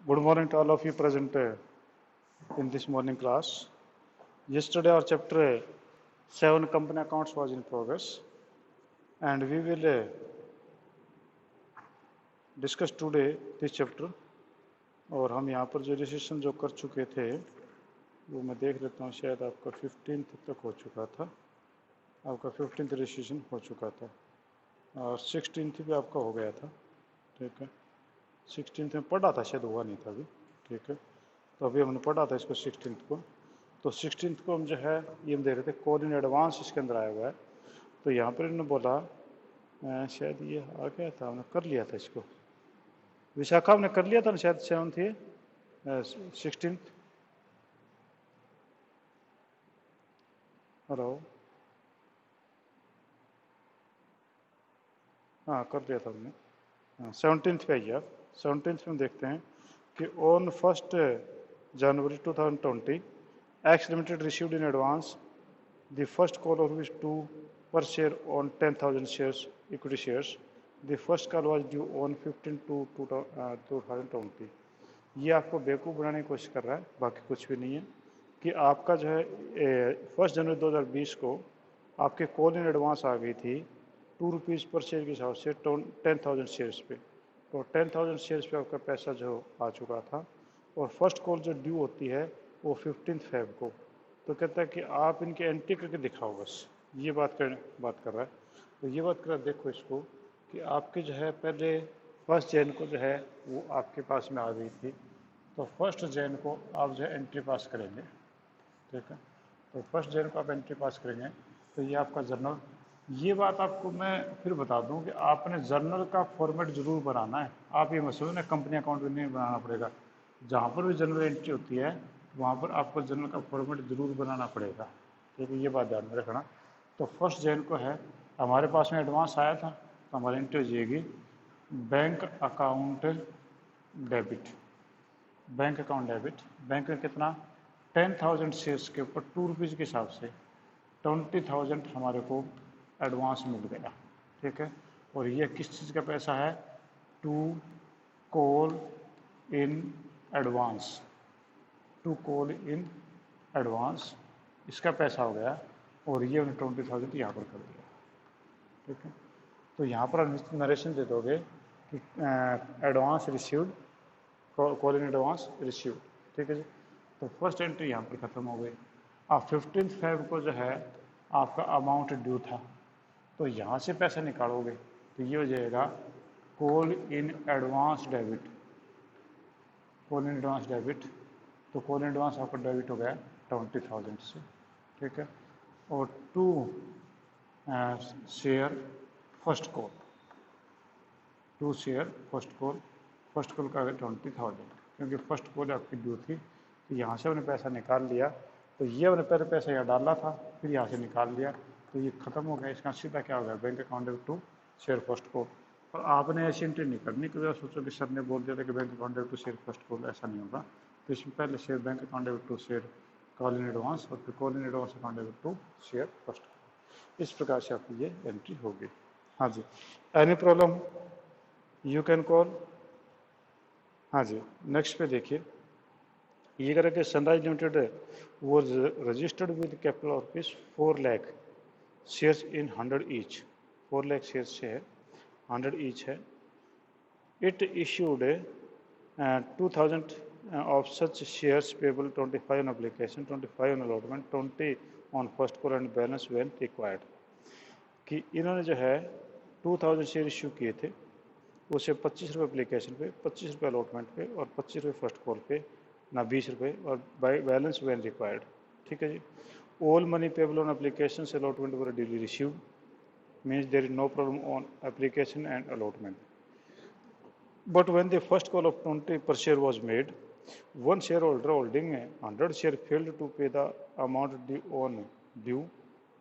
Good morning to all of you present in this morning class. Yesterday our chapter 7 company accounts was in progress and we will discuss today this chapter. और हम यहाँ पर जो registration जो कर चुके थे वो मैं देख लेता हूँ, शायद आपका 15th तक हो चुका था, आपका 15th रजिस्ट्रेशन हो चुका था और 16th भी आपका हो गया था। ठीक है, 16th में पढ़ा था, शायद हुआ नहीं था अभी। ठीक है, तो अभी हमने पढ़ा था इसको 16th को। तो 16th को हम जो है ये हम दे रहे थे कॉल इन एडवांस, इसके अंदर आया हुआ है। तो यहाँ पर इन्होंने बोला शायद ये आ गया था, हमने कर लिया था इसको, विशाखा हमने कर लिया था ना शायद 7th ये 16th। हेलो, हाँ कर लिया था हमने। 17th पे आइए आप। 17th में देखते हैं कि on 1st January 2020 x limited received in advance the first call of rupees 2 per share on 10,000 shares, equity shares. The first call was due on 15/2/2020. ये आपको बेवकूफ़ बनाने की कोशिश कर रहा है, बाकी कुछ भी नहीं है। कि आपका जो है 1 जनवरी 2020 को आपके कॉल इन एडवांस आ गई थी ₹2 पर शेयर के हिसाब से 10,000 शेयर्स पे। तो 10,000 शेयर्स पे आपका पैसा जो आ चुका था और फर्स्ट कॉल जो ड्यू होती है वो 15 फेब को। तो कहता है कि आप इनकी एंट्री करके दिखाओ, बस ये बात कर रहा है। तो ये बात कर रहा है, देखो इसको कि आपके जो है पहले 1 जैन को जो है वो आपके पास में आ गई थी, तो 1 जैन को आप जो है एंट्री पास करेंगे। ठीक है, तो 1 जैन को आप एंट्री पास करेंगे तो ये आपका जर्नल। ये बात आपको मैं फिर बता दूं कि आपने जर्नल का फॉर्मेट जरूर बनाना है। आप ये मत समझना कंपनी अकाउंट में नहीं बनाना पड़ेगा, जहाँ पर भी जर्नल एंट्री होती है वहाँ पर आपको जर्नल का फॉर्मेट जरूर बनाना पड़ेगा। ठीक है, ये बात ध्यान में रखना। तो 1 जैन को है हमारे पास में एडवांस आया था, तो हमारी एंट्री हो जाएगी bank account debit. Bank account debit, bank में कितना 10,000 शेयर्स के ऊपर ₹2 के हिसाब से 20,000 हमारे को एडवांस मिल गया। ठीक है, और ये किस चीज़ का पैसा है, to call in advance, to call in advance इसका पैसा हो गया और ये उन्हें 20,000 यहाँ पर कर दिया। ठीक है, तो यहाँ पर आप नरेशन दे दोगे कि advance received, call in advance received. ठीक है जी, तो फर्स्ट एंट्री यहाँ पर ख़त्म हो गई। अब 15 फेब को जो है आपका अमाउंट ड्यू था, तो यहाँ से पैसा निकालोगे तो ये हो जाएगा call in advance debit, call in advance debit. तो कॉल इन एडवांस आपका डेबिट हो गया 20,000 से। ठीक है, और to share first call, to share first call, first call का 20,000, क्योंकि फर्स्ट कॉल आपकी ड्यू थी। तो यहाँ से हमने पैसा निकाल लिया, तो ये हमने पहले पैसा यहाँ डाला था, फिर यहाँ से निकाल लिया, तो ये खत्म हो गया। इसका सीधा क्या हो गया, bank account debit to share first call. और आपने ऐसी एंट्री नहीं करनी कि सोचो कि सर ने बोल दिया था कि bank account debit to share first call, ऐसा नहीं होगा। तो इसमें पहले share bank account debit to share call in advance और फिर call in advance account debit to share first call. इस प्रकार से आपकी ये एंट्री होगी। हाँ जी, any problem you can call. हाँ जी, नेक्स्ट पे देखिए, ये करें कि सनराइज लिमिटेड वो registered with capital of rupees 4 lakh shares in 100 each, 4 lakh shares है, 100 ईच है। It issued 2,000 of such shares payable 25 on application, 25 on allotment, 20 on first call and balance when required। कि इन्होंने जो है 2,000 शेयर इश्यू किए थे, उसे 25 रुपये एप्लीकेशन पे, 25 रुपये अलॉटमेंट पे और 25 रुपये फर्स्ट कॉल पे, ना 20 रुपये, और बैलेंस वेन रिक्वायर्ड। ठीक है जी, all money payable on application allotment were duly received, means there is no problem on application and allotment. But when the first call of 20 per share was made, one shareholder holding 100 share failed to pay the amount due,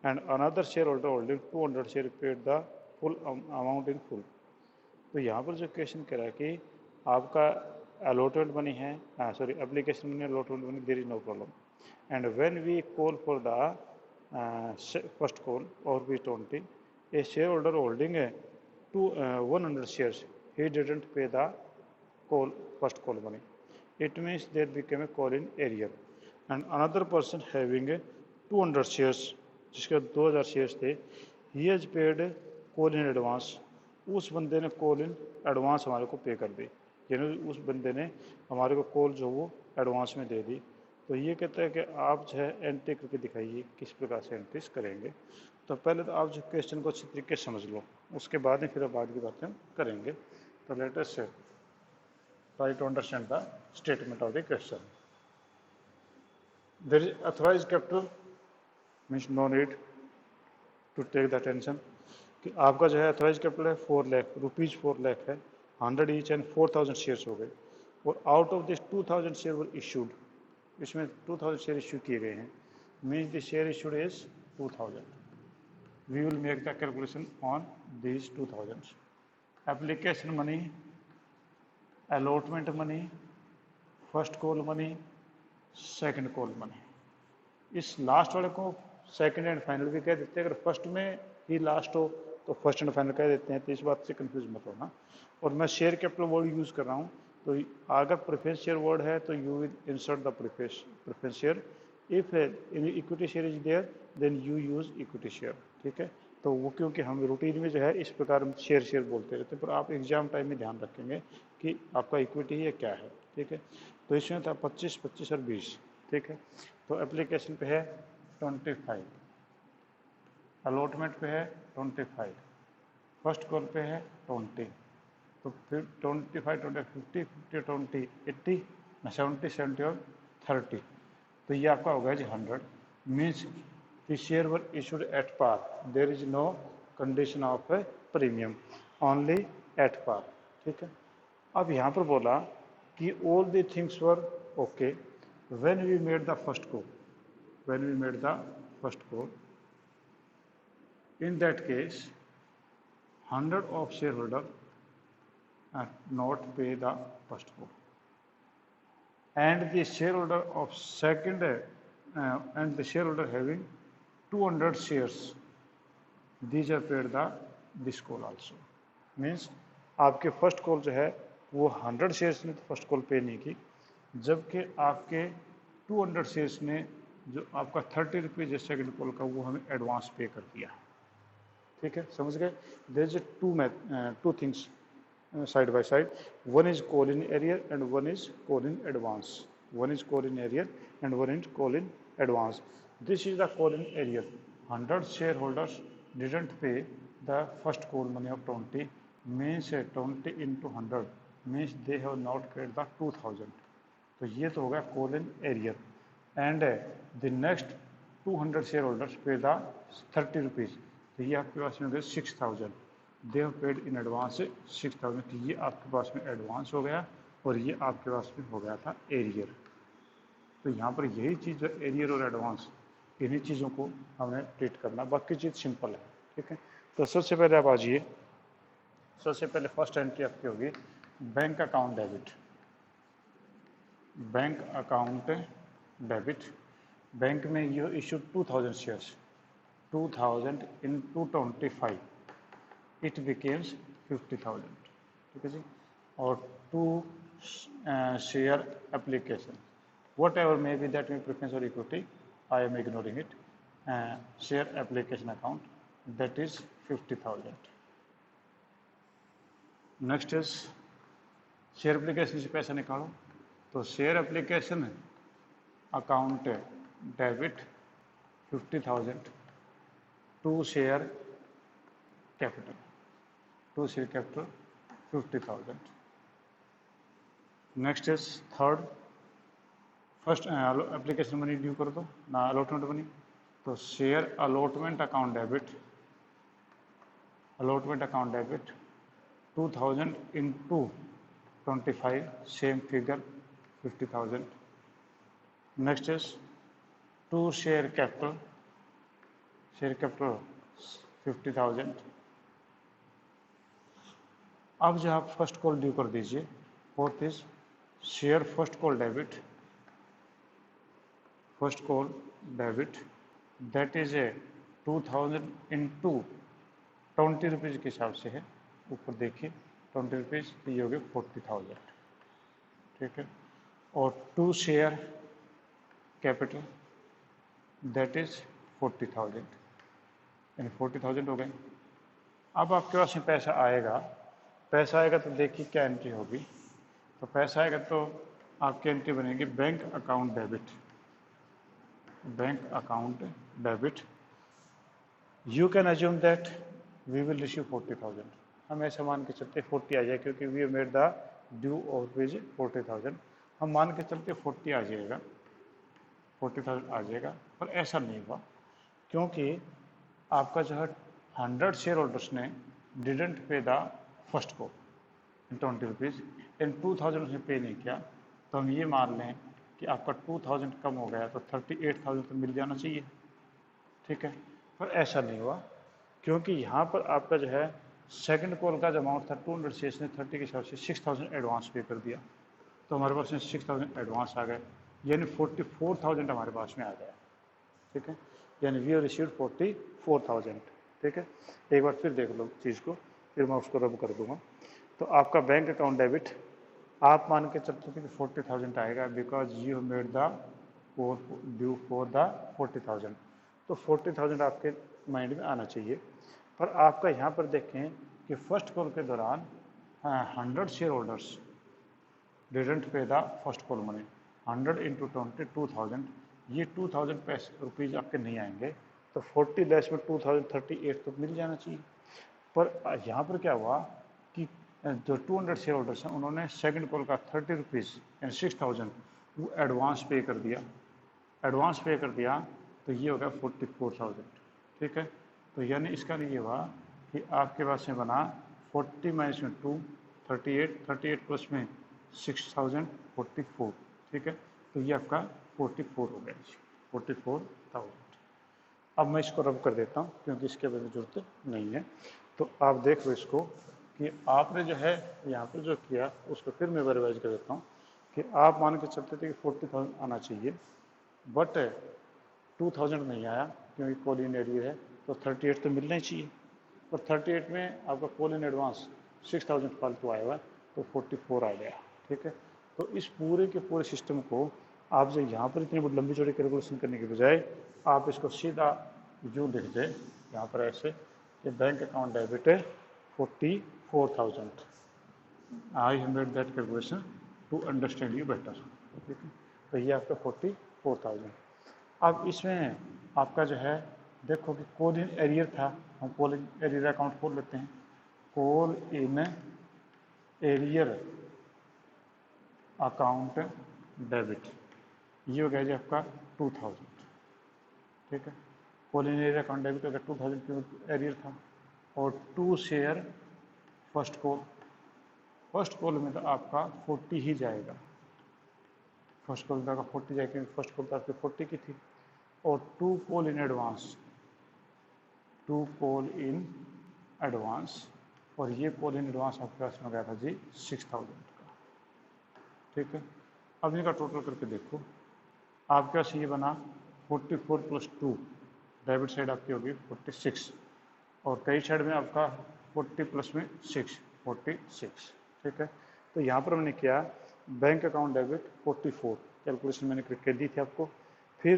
and another shareholder holding 200 share paid the full amount in full। तो यहाँ पर जो question कह रहा है कि आपका allotment बनी है, सॉरी एप्लीकेशन बनी, अलॉटमेंट बनी, there is no problem. And when we call for the first call और we 20, a share holder holding 100 shares, he didn't pay the call first call money। it means there became a call in arrear. And another person having a 200 shares, जिसके 2000 shares थे, he has paid call in advance. उस बंदे ने call in advance हमारे को पे कर दी, यानी उस बंदे ने हमारे को कॉल जो वो एडवांस में दे दी। तो ये कहता है कि आप जो है एंट्री करके दिखाइए किस प्रकार से एंट्रीज करेंगे। तो पहले तो आप जो क्वेश्चन को अच्छी तरीके से समझ लो, उसके बाद ही फिर बाद की बातें करेंगे। तो let us try to understand the statement of the question. There is authorized capital, means no need to take the attention कि आपका जो है अथोराइज कैपिटल है 4 लाख रुपीज़, 4 लाख है, 100 ईच एंड 4000 शेयर्स हो गए, और out of this 2000 share were issued, इसमें 2000 शेयर इशू किए गए हैं, means the share issued is 2000। We will make the calculation on this 2000। Application money, allotment money, first call money, second call money. इस last वाले को second and final भी कह देते हैं, अगर फर्स्ट में ही लास्ट हो तो फर्स्ट एंड फाइनल कह देते हैं, तो इस बात से कंफ्यूज मत होना। और मैं शेयर कैपिटल वर्ड यूज़ कर रहा हूँ, तो अगर प्रेफरेंस शेयर वर्ड है तो you will insert the preference share, if equity share is there then you use equity share, ठीक है। तो वो क्योंकि हम रूटीन में जो है इस प्रकार शेयर बोलते रहते हैं, पर आप एग्जाम टाइम में ध्यान रखेंगे कि आपका इक्विटी है क्या है, ठीक है। तो इसमें था 25, 25 और 20, ठीक है। तो एप्लीकेशन पे है 25, अलॉटमेंट पे है 25, फर्स्ट कॉल पे है 20, तो फिर 25, 20, 50, 50, 20, 80, 70, 70 और 30, तो ये आपका हो गया जी 100। Means the share were issued at par, there is no condition of a premium, only at par, ठीक है। अब यहाँ पर बोला कि all the things were okay when we made the first call, when we made the first call, in that case 100 of shareholder not pay the first call, and the shareholder of second and the shareholder having 200 shares, these are paid the this call also। Means आपके first call जो है वो 100 shares ने तो first call पे नहीं की, जबकि आपके 200 शेयर्स ने जो आपका 30 रुपीज़ सेकेंड कॉल का वो हमें एडवांस पे कर दिया, ठीक है, समझ गए। There is two things side by side, one is call in arrear and one is call in advance, one is call in arrear and one is call in advance. This is the call in arrear, 100 share holders didn't pay the first call money of 20, means 20 into 100 means they have not paid the 2000, तो ये तो होगा call in arrear. And the next 200 share holders पे the 30 rupees, तो ये आपके पास में हो गया 6000, they have paid in advance 6000, तो ये आपके पास में एडवांस हो गया और ये आपके पास में हो गया था एरियर। तो यहाँ पर यही चीज़ एरियर और एडवांस, इन्हीं चीज़ों को हमें ट्रीट करना, बाकी चीज़ सिंपल है, ठीक है। तो सबसे पहले आप आ जाइए, सबसे पहले फर्स्ट एंट्री आपकी होगी bank account debit, bank account debit. Bank में you issue 2000 shares, 2000 into 25, it becomes 50,000, ठीक है जी। और to share application, whatever may be that may preference और equity, I am ignoring it, share application account that is 50,000। Next is share application से पैसा निकालो, तो share application account debit 50,000 to share capital, to share capital 50,000। Next is third, first application money due कर दो ना, allotment money, तो share allotment account debit, allotment account debit 2000 into 25, same figure 50,000। Next is to share capital, share capital 50,000। अब जो आप first call due कर दीजिए, fourth is share first call debit, first call debit that is a 2000 into 20 rupees के हिसाब से है, ऊपर देखिए 20 रुपीज़, ये हो गए 40,000, ठीक है। और 2 शेयर कैपिटल दैट इज 40,000, यानी 40,000 हो गए। अब आपके पास में पैसा आएगा तो देखिए क्या एंट्री होगी। तो पैसा आएगा तो आपकी एंट्री बनेगी bank account debit. You can assume that we will receive 40,000। हम ऐसे मान के चलते 40 आ जाए, क्योंकि we made the due of which 40,000। हम मान के चलते 40 आ जाएगा, 40,000 आ जाएगा। पर ऐसा नहीं हुआ, क्योंकि आपका जो है 100 शेयर होल्डर्स ने डिडेंट पे द फर्स्ट को इन 20 रुपीज़, इन 2,000 उसने पे नहीं किया। तो हम ये मान लें कि आपका 2,000 कम हो गया, तो 38,000 तो मिल जाना चाहिए, ठीक है। पर ऐसा नहीं हुआ, क्योंकि यहाँ पर आपका जो है सेकंड कॉल का जो अमाउंट था 200 शेयर्स ने 30 के हिसाब से 6,000 एडवांस पे कर दिया। तो हमारे पास में 6,000 एडवांस आ गए, यानी 44,000 हमारे पास में आ गया, ठीक है। यानी वी रिसीव्ड 44,000, ठीक है। एक बार फिर देख लो चीज़ को, फिर मैं उसको रब कर दूंगा। तो आपका बैंक अकाउंट डेबिट आप मान के चलते थे कि 40,000 आएगा, because you made the due for the 40,000। तो 40,000 आपके माइंड में आना चाहिए। पर आपका यहाँ पर देखें कि फर्स्ट कॉल के दौरान 100 share holders didn't pay the first call money, 100 into 20 2,000, ये 2,000 पैसे रुपीज़ आपके नहीं आएंगे। तो 40 लेस में 2,000 38 तो मिल जाना चाहिए। पर यहाँ पर क्या हुआ कि जो 200 शेयर होल्डर्स हैं उन्होंने सेकंड कॉल का 30 रुपीज़ यानी 6,000 वो एडवांस पे कर दिया। एडवांस पे कर दिया तो ये हो गया 44,000, ठीक है। तो यानी इसका ये हुआ कि आपके पास में बना 40 माइनस में 2 38 प्लस में 6,000 44, ठीक है। तो ये आपका 44 हो गया, 44,000। अब मैं इसको रब कर देता हूँ, क्योंकि इसके बारे में जरूरत नहीं है। तो आप देख लो इसको कि आपने जो है यहाँ पर जो किया उसको फिर मैं रिवाइज कर देता हूँ कि आप मान के चलते थे कि 40,000 आना चाहिए, बट 2,000 नहीं आया क्योंकि कॉल इन एरियर है। तो 38 तो मिलना ही चाहिए, और 38 में आपका कॉल इन एडवांस 6,000 फालतू आया हुआ है, तो 44 आ गया, ठीक है। तो इस पूरे के पूरे सिस्टम को आप जो यहाँ पर इतनी बड़ी लंबी चौड़ी कैलकुलेशन करने के बजाय आप इसको सीधा यूँ लिख दें यहाँ पर ऐसे कि बैंक अकाउंट डेबिट है 44,000। I have made that calculation to understand you better, ठीक है। तो ये आपका 44,000। अब इसमें आपका जो है देखो कि कॉल इन एरियर था, हम कॉल इन एरियर अकाउंट खोल लेते हैं। Call in arrear account debit, ये हो गया जी आपका 2,000, ठीक है। Call in arrear account debit अगर 2,000 क्यों एरियर था, और 2 शेयर फर्स्ट कॉल में तो आपका 40 ही जाएगा, फर्स्ट कॉल में आपका 40 जाएगा क्योंकि फर्स्ट कॉल तो आपकी 40 की थी। और 2 कॉल इन एडवांस, और ये कॉल इन एडवांस आपके पास में गया था जी 6,000 का, ठीक है। अब इनका टोटल करके देखो, आपके पास ये बना 44 प्लस 2, डेबिट साइड आपकी होगी 46, और क्रेडिट साइड में आपका 40 प्लस में 6 46, ठीक है। तो यहाँ पर मैंने किया बैंक अकाउंट डेबिट 44 कैलकुलेशन मैंने कर दी थी आपको। फिर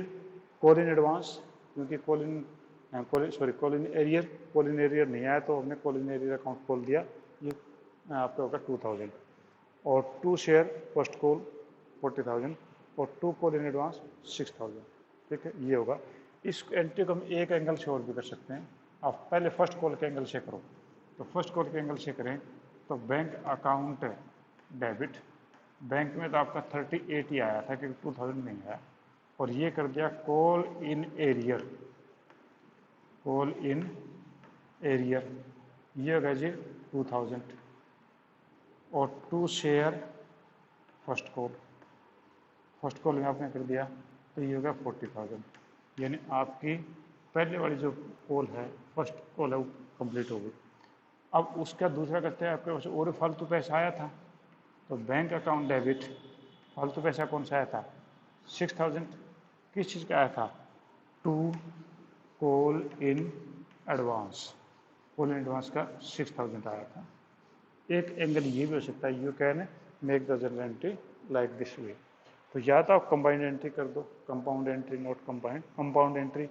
कॉल इन एडवांस, क्योंकि कॉल इन एरियर नहीं आया तो हमने कॉल इन एरियर अकाउंट खोल दिया, ये आपका होगा 2,000। और 2 शेयर फर्स्ट कॉल 40,000 और 2 कॉल इन एडवांस 6,000, ठीक है। ये होगा। इस एंट्री को हम एक एंगल से और भी कर सकते हैं। आप पहले फर्स्ट कॉल के एंगल से करो, तो फर्स्ट कॉल के एंगल से करें तो बैंक अकाउंट डेबिट, बैंक में तो आपका 38 ही आया था क्योंकि 2,000 नहीं आया, और ये कर दिया कॉल इन एरियर, ये हो गया जी 2,000, और 2 शेयर फर्स्ट कॉल में आपने कर दिया तो ये होगा 40,000। यानी आपकी पहले वाली जो कॉल है फर्स्ट कॉल है वो कंप्लीट हो गई। अब उसका दूसरा करते हैं, आपके पास और फालतू पैसा आया था, तो बैंक अकाउंट डेबिट फालतू पैसा कौन सा आया था 6,000, किस चीज़ का आया था 2 कॉल इन एडवांस, का 6,000 आया था। एक एंगल ये भी हो सकता है, you can make the general entry like this way. तो या तो आप कंबाइंड एंट्री कर दो, compound entry not combined, compound entry,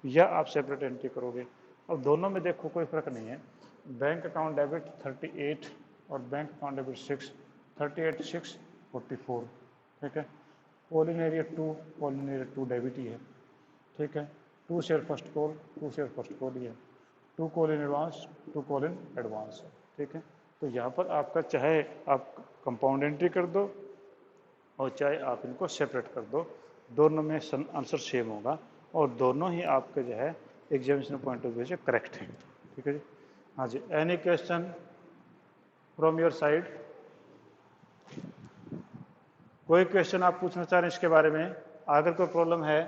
या आप सेपरेट एंट्री करोगे। अब दोनों में देखो कोई फर्क नहीं है। बैंक अकाउंट डेबिट 38 और बैंक अकाउंट डेबिट 6, 38 6 44, ठीक है। Calling area 2, calling area 2 debit ही है, ठीक है। 2 share first call, 2 share first call ही है। 2 call in advance, 2 call in advance है, ठीक है। तो यहाँ पर आपका चाहे आप कंपाउंड एंट्री कर दो और चाहे आप इनको सेपरेट कर दो, दोनों में आंसर सेम होगा और दोनों ही आपके जो है एग्जामिनेशन पॉइंट ऑफ व्यू से करेक्ट है, ठीक है जी। हाँ जी, any question from your side? कोई क्वेश्चन आप पूछना चाह रहे हैं इसके बारे में? अगर कोई प्रॉब्लम है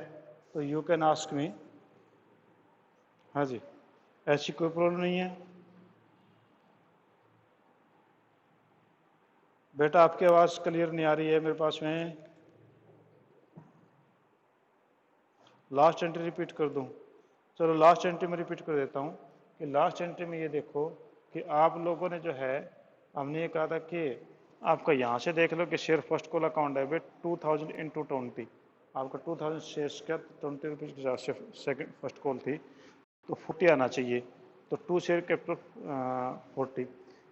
तो यू कैन आस्क मी। हाँ जी, ऐसी कोई प्रॉब्लम नहीं है? बेटा आपकी आवाज़ क्लियर नहीं आ रही है मेरे पास में। लास्ट एंट्री रिपीट कर दूं? चलो लास्ट एंट्री में रिपीट कर देता हूं कि लास्ट एंट्री में ये देखो कि आप लोगों ने जो है, हमने ये कहा था कि आपका यहाँ से देख लो कि share first call account debit 2000 into 20, आपका 2000 शेयर्स का 20 रुपीज़ के हिसाब से सेकेंड फर्स्ट कॉल थी, तो 40 आना चाहिए। तो 2 शेयर कैपिटल 40,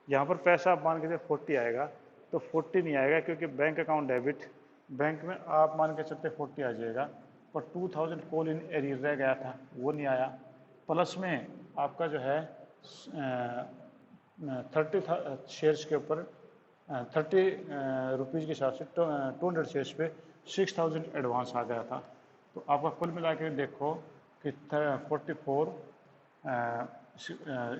यहाँ पर पैसा आप मान के चलिए 40 आएगा, तो 40 नहीं आएगा क्योंकि बैंक अकाउंट डेबिट, बैंक में आप मान के चलते 40 आ जाएगा, पर 2000 कॉल इन एरियर रह गया था, वो नहीं आया। प्लस में आपका जो है 30 शेयर्स के ऊपर 30 रुपीज़ के हिसाब से 200 शेयर्स पे 6000 एडवांस आ गया था। तो आपका कुल मिला के देखो कि 44,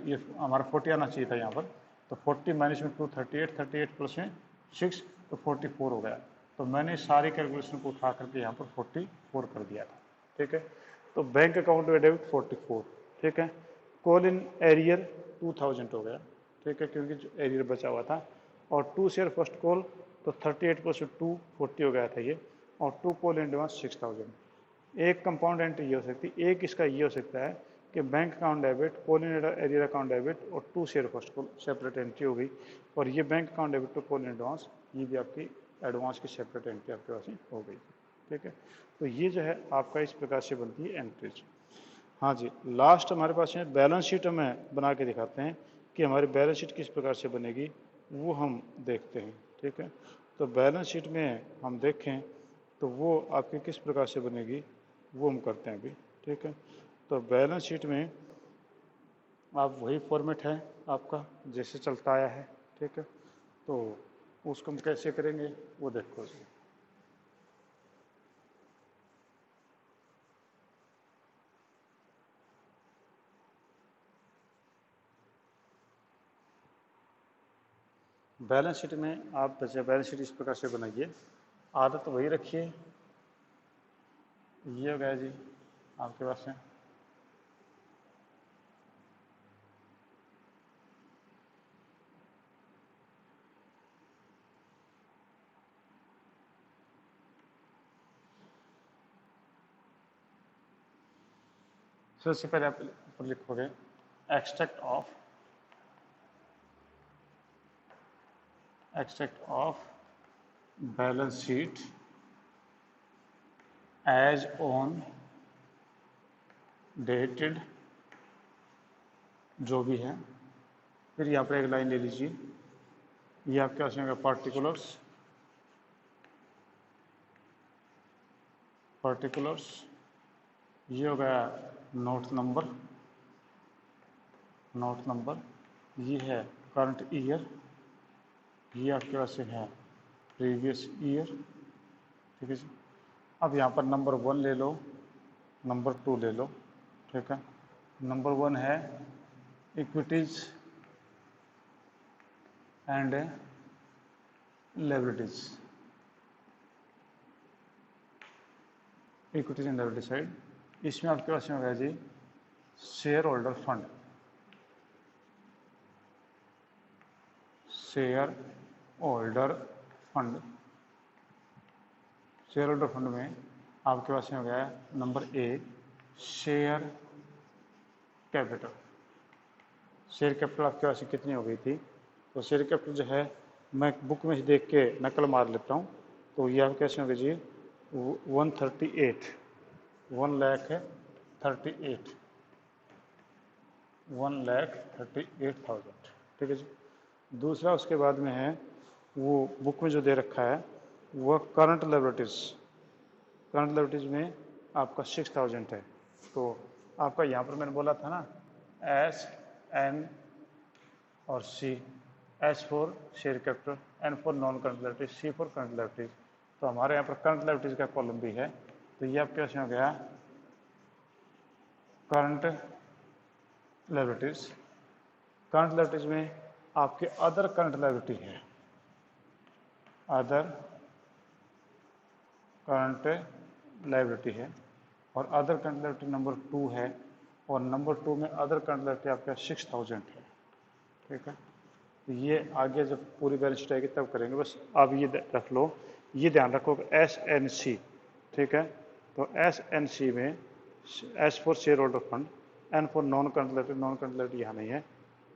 ये हमारा 40 आना चाहिए था यहाँ पर, तो 40 माइनस में 2 38, 38 प्लस में 6, तो 44 हो गया। तो मैंने सारी कैलकुलेशन को उठा करके यहाँ पर 44 कर दिया था, ठीक है। तो बैंक अकाउंट में डेबिट 44, ठीक है। कॉल इन एरियर 2000 हो गया, ठीक है, क्योंकि जो एरियर बचा हुआ था। और 2 शेयर फर्स्ट कॉल, तो 38 प्लस 2 40 हो गया था ये, और 2 कॉल इन एडवांस 6000। एक कंपाउंड एंट्री ये हो सकती है, एक इसका ये हो सकता है कि bank account debit, call in arrear account debit और 2 share first call separate entry हो गई, और ये bank account debit to call in advance, ये भी आपकी एडवांस की सेपरेट एंट्री आपके पास हो गई, ठीक है। तो ये जो है आपका इस प्रकार से बनती है एंट्रीज। हाँ जी, लास्ट हमारे पास में बैलेंस शीट हमें बना के दिखाते हैं कि हमारी बैलेंस शीट किस प्रकार से बनेगी, वो हम देखते हैं, ठीक है। तो बैलेंस शीट में हम देखें तो वो आपकी किस प्रकार से बनेगी वो हम करते हैं अभी, ठीक है। तो बैलेंस शीट में आप वही फॉर्मेट है आपका जैसे चलता आया है, ठीक है। तो उसको हम कैसे करेंगे वो देखो जी। बैलेंस शीट में आप जैसे बैलेंस शीट इस प्रकार से बनाइए, आदत वही रखिए। ये हो गया जी आपके पास में, सबसे पहले आप ऊपर लिखोगे extract of balance sheet as on dated, जो भी है। फिर यहाँ पर एक लाइन ले लीजिए, ये आपके पास में पर्टिकुलर्स, ये हो गया नोट नंबर, ये है करंट ईयर, ये आपके पास है प्रीवियस ईयर, ठीक है जी। अब यहाँ पर नंबर 1 ले लो, नंबर 2 ले लो, ठीक है। नंबर 1 है equities and liabilities, equities and liability side. इसमें आपके पास में होगा जी share holder fund, share holder fund में आपके पास में हो गया number A share capital. Share capital आपके पास कितनी हो गई थी, तो शेयर कैपिटल जो है मैं बुक में देख के नकल मार लेता हूँ तो ये आप कैसे होंगे जी 138, 1,38,000, 1,38,000, ठीक है जी। दूसरा उसके बाद में है वो बुक में जो दे रखा है वह करंट लायबिलिटीज़, करंट लायबिलिटीज़ में आपका 6,000 है। तो आपका यहाँ पर मैंने बोला था ना एस एन और सी, S for share capital, N for non current liabilities, C for current liabilities. तो हमारे यहाँ पर करंट लायबिलिटीज का कॉलम भी है। तो ये आप कैसे हो गया करंट लायबिलिटीज। करंट लायबिलिटीज में आपके अदर करंट लायबिलिटी है, अदर करंट लायबिलिटी है, और अदर करंट लायबिलिटी नंबर 2 है, और नंबर 2 में अदर करंट लायबिलिटी आपका 6,000 है, ठीक है। तो ये आगे जब पूरी बैलेंस शीट आएगी तब करेंगे, बस आप ये रख लो, ये ध्यान रखो एस एन सी, ठीक है। तो एस एन सी में S for share holder fund, N for non current liability, non current liability यहाँ नहीं है,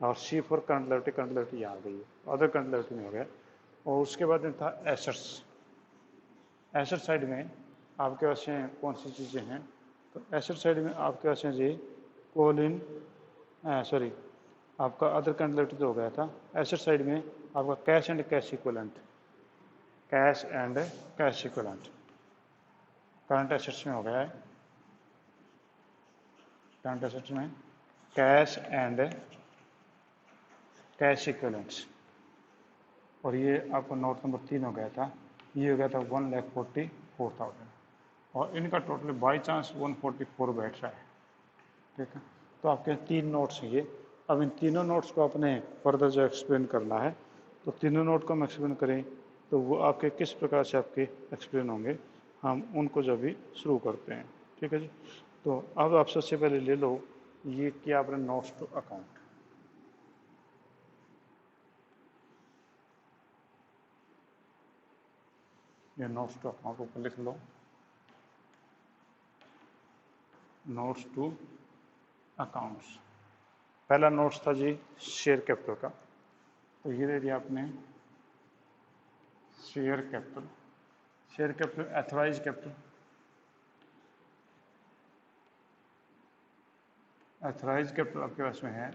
और C for current liability, current liability यहाँ आ गई है, अदर करंट लायबिलिटी में हो गया। और उसके बाद में था एसेट्स। एसेट साइड में आपके पास कौन सी चीज़ें हैं, तो एसेट साइड में आपके पास जी कोलिन, सॉरी आपका अदर करंट लायबिलिटी तो हो गया था। एसेट साइड में आपका cash and cash equivalent, cash and cash equivalent current assets में हो गया है। करंट एसेट्स में कैश एंड कैश इक्विवेलेंट्स, और ये आपका नोट नंबर 3 हो गया था, ये हो गया था 1,44,000, और इनका टोटल बाई चांस 144 बैठ रहा है, ठीक है। तो आपके 3 नोट्स हैं ये। अब इन तीनों नोट्स को आपने फर्दर जो एक्सप्लेन करना है, तो तीनों नोट को हम एक्सप्लेन करें तो वो आपके किस प्रकार से आपके एक्सप्लेन होंगे, हम उनको जब भी शुरू करते हैं, ठीक है जी। तो अब आप सबसे पहले ले लो ये क्या आपने नोट्स टू अकाउंट, ये नोट्स टू अकाउंट ऊपर लिख लो, नोट्स टू अकाउंट्स। पहला नोट्स था जी शेयर कैपिटल का, तो ये दे दिया आपने share capital, share capital authorise capital, authorise capital आपके पास में है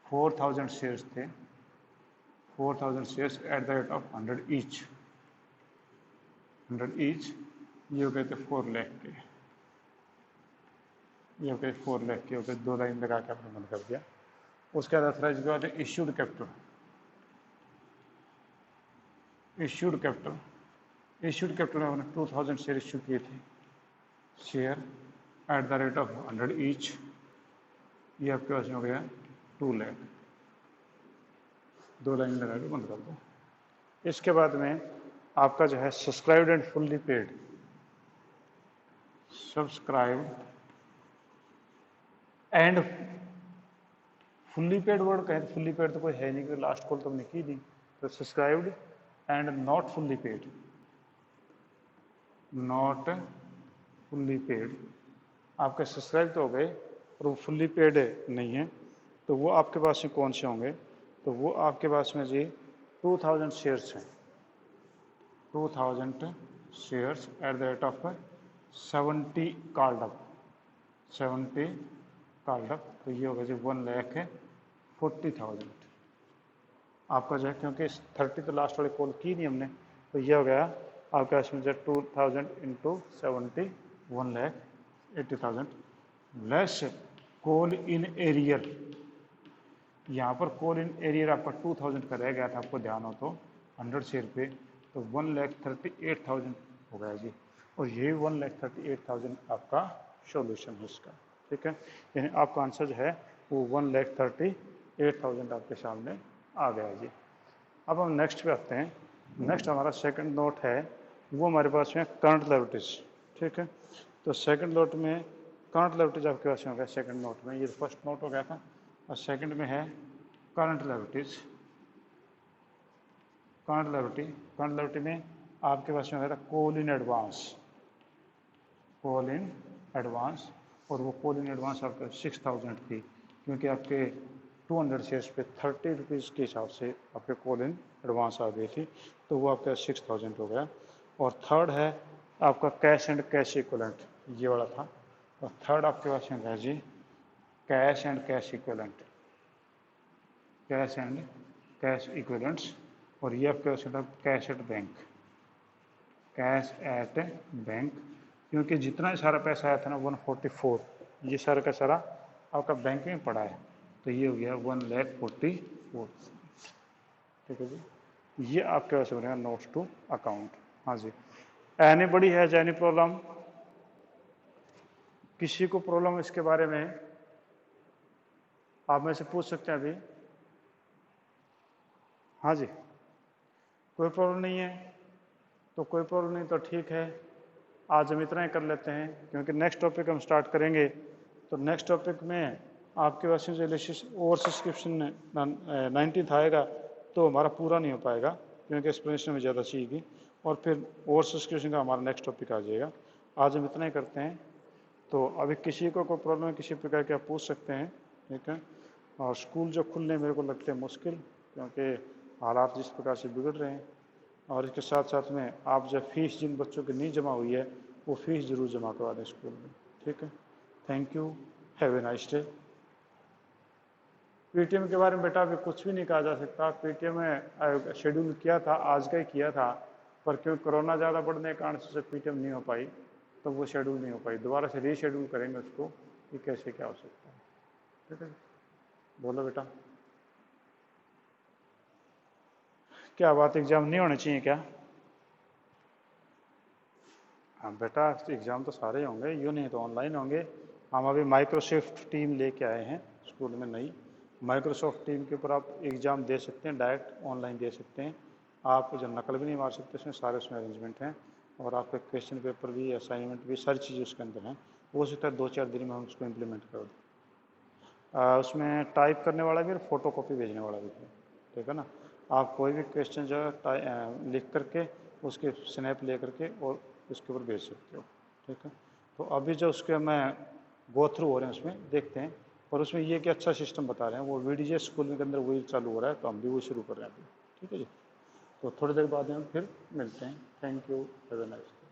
4,000 शेयर्स थे, 4,000 shares at the rate of 100 each, 100 each, ये हो गए थे 4 लाख के, ये हो गए 4 लाख के हो गए, 2 लाइन लगा के आपने बंद कर दिया। उसके बाद एथोराइज के बाद issued capital, issued capital, issued capital में हमने 2,000 शेयर इश्यू किए थे, share at the rate of 100 each, ये आपके पास में हो गया 2 लाख, 2 लाइन लगा के बंद कर दो। इसके बाद में आपका जो है subscribed and fully paid, subscribed and fully paid word कहें तो फुल्ली पेड तो कोई है नहीं, क्योंकि लास्ट कॉल तो हमने की नहीं। तो subscribed and not fully paid, not fully paid, आपके सब्सक्राइब तो हो गए और वो फुल्ली पेड नहीं है, तो वो आपके पास में कौन से होंगे, तो वो आपके पास में जी 2,000 शेयर्स हैं, 2,000 shares at the rate of 70 called up, 70 called up, तो ये होगा जी 1,40,000 आपका जो है, क्योंकि 30 तो लास्ट वाले कॉल की नहीं हमने, तो ये हो गया आपका इसमें जो 2,000 into 70 1,80,000 less call in arrear, यहाँ पर कॉल इन एरियर आपका 2,000 का रह गया था, आपको ध्यान हो तो 100 शेयर पे, तो 1,38,000 हो गया जी, और ये 1,38,000 आपका सॉल्यूशन है इसका, ठीक है। यानी आपका आंसर जो है वो 1,38,000 आपके सामने आ गया जी। अब हम नेक्स्ट पे आते हैं। नेक्स्ट हमारा सेकंड नोट है, वो हमारे पास में करंट लायबिलिटीज, ठीक है। तो सेकंड नोट में करंट लायबिलिटीज आपके पास में हो गया, सेकंड नोट में, ये फर्स्ट नोट हो गया था, और सेकंड में है current liabilities. Current liability, current liability में आपके पास में हो गया था call in advance, call in advance, और वो कॉल इन एडवांस आपका 6,000 थी, क्योंकि आपके 200 शेयर्स पे 30 रुपीज़ के हिसाब से आपके कॉल इन एडवांस आ गई थी, तो वो आपका 6,000 हो गया। और थर्ड है आपका कैश एंड कैश इक्विवेलेंट, ये वाला था। और थर्ड आपके पास में है जी cash and cash equivalent, cash and cash equivalents. और ये आपके पास में cash at bank, cash at bank, क्योंकि जितना सारा पैसा आया था ना 144, ये सारा का सारा आपका बैंक में पड़ा है, तो ये हो गया 1,44,000। ठीक है जी, ये आपके पास बनेगा नोट्स टू अकाउंट। हाँ जी, एनीबडी हैज एनी प्रॉब्लम? किसी को प्रॉब्लम इसके बारे में आप में से पूछ सकते हैं अभी? हाँ जी, कोई प्रॉब्लम नहीं है तो कोई प्रॉब्लम नहीं, तो ठीक है, आज हम इतना ही कर लेते हैं, क्योंकि नेक्स्ट टॉपिक हम स्टार्ट करेंगे। तो नेक्स्ट टॉपिक में आपके पास और सब्सक्रिप्शन 19th आएगा, तो हमारा पूरा नहीं हो पाएगा, क्योंकि एक्सप्लेनेशन में ज़्यादा चाहिए, और फिर और सब्सक्रिप्शन का हमारा नेक्स्ट टॉपिक आ जाएगा। आज हम इतना ही करते हैं। तो अभी किसी को कोई प्रॉब्लम है किसी प्रकार की, आप पूछ सकते हैं, ठीक है। और स्कूल जो खुलने मेरे को लगते हैं मुश्किल, क्योंकि हालात जिस प्रकार से बिगड़ रहे हैं। और इसके साथ साथ में आप जब फीस जिन बच्चों की नहीं जमा हुई है वो फीस ज़रूर जमा करवा दें स्कूल में, ठीक है। Thank you, have a nice day. PTM के बारे में बेटा अभी कुछ भी नहीं कहा जा सकता। पीटीएम में शेड्यूल किया था, आज का ही किया था, पर क्योंकि कोरोना ज़्यादा बढ़ने के कारण से पीटीएम नहीं हो पाई, तो वो शेड्यूल नहीं हो पाई। दोबारा से रीशेड्यूल करेंगे उसको कि कैसे क्या हो सकता है, ठीक है। बोलो बेटा, क्या बात एग्ज़ाम नहीं होने चाहिए क्या? हाँ बेटा, एग्ज़ाम तो सारे होंगे, यूँ नहीं तो ऑनलाइन होंगे। हम अभी माइक्रोसॉफ्ट टीम लेके आए हैं स्कूल में नई। माइक्रोसॉफ्ट टीम के ऊपर आप एग्ज़ाम दे सकते हैं, डायरेक्ट ऑनलाइन दे सकते हैं। आप जो नकल भी नहीं मार सकते, उसमें सारे उसमें अरेंजमेंट हैं। और आपके क्वेश्चन पेपर भी, असाइनमेंट भी, सारी चीज़ें उसके अंदर हैं। हो सकता है 2-4 दिन में हम उसको इम्प्लीमेंट कर दें। उसमें टाइप करने वाला भी और फोटो कॉपी भेजने वाला भी है, ठीक है ना। आप कोई भी क्वेश्चन जो है लिख करके उसके स्नैप ले करके और उसके ऊपर भेज सकते हो, ठीक है। तो अभी जो उसके मैं गो थ्रू हो रहे हैं उसमें देखते हैं। और उसमें ये कि अच्छा सिस्टम बता रहे हैं, वो वीडीजे स्कूल के अंदर वही चालू हो रहा है, तो हम भी वही शुरू कर रहे हैं अभी, ठीक है जी। तो थोड़ी देर बाद हम फिर मिलते हैं। Thank you, have a nice day.